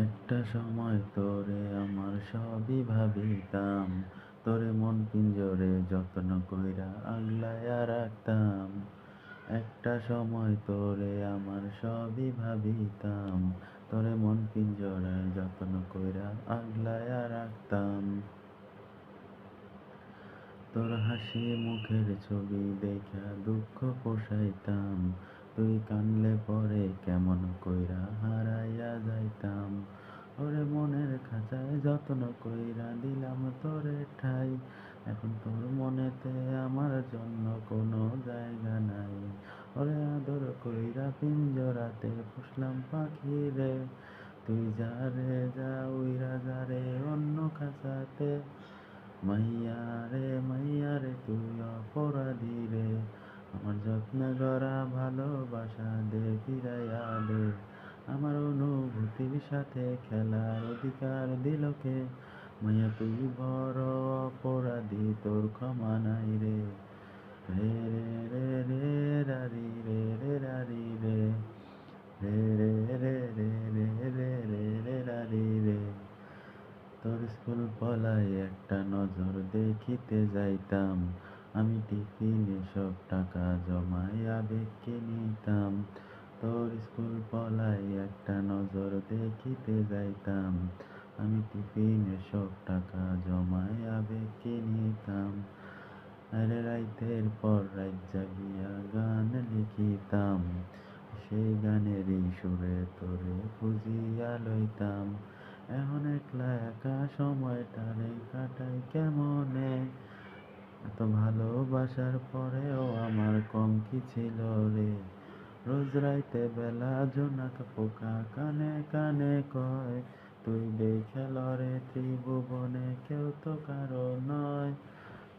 একটা সময় তোরে আমার সবই ভাবিতাম, তোরে মন পিঞ্জরে যত্ন কইরা আগলায়া রাখতাম। একটা সময় তোরে আমার সবই ভাবিতাম, তোরে মন পিঞ্জরে যত্ন কইরা আগলায়া রাখতাম। তোর হাসি মুখের ছবি দেখা দুঃখ পোষাইতাম, তুই কানলে পরে কেমন কইরা হারাইয়া যাইতাম। ওরে মনের খাঁচায় যত্ন কইরা দিলাম তোরে ঠাই, এখন তোর মনেতে আমার জন্য কোনো জায়গা নাই। ওরে আদর কইরা পিঞ্জরাতে পুষলাম পাখি রে, তুই যা রে যা উইরা যা রে অন্য খাঁচাতে। মাইয়া রে তুই অপরাধী রে, আমার যত্ন গড়া ভালোবাসা দে ফিরাইয়া দে। আমার অনুভূতির সাথে খেলার অধিকার দিল কে? মাইয়া তুই বড় অপরাধী, তোর ক্ষমা নাই রে। রে রে রে রে রারি রে রে রারি রে, রে রে রে রে রে রে রে রে রারি রে। তোর স্কুল পলায় একটা নজর দেখিতে যাইতাম, আমি টিফিনে সব টাকা জমাই আবেগকে নিতাম। তোর স্কুল পলায় একটা নজর দেখিতে যাইতাম, আমি টিফিনে সব টাকা জমাই আবেগকে নিতাম। আরে রাইতের পর রাইত জাগিয়া গান লিখিতাম, সেই গানেরই সুরে তোরে খুঁজিয়া লইতাম। এখন একলা একা সময়টারে কাটাই কেমনে, এত ভালোবাসার পরেও আমার কম কি ছিল রে। রোজ রাইতে বেলা জোনাক পোকা কানে কানে কয়, তুই দেখে লরে ত্রিভুবনে কেউ তো কারো নয়।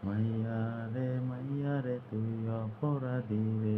মাইয়া রে তুই অপরাধী রে।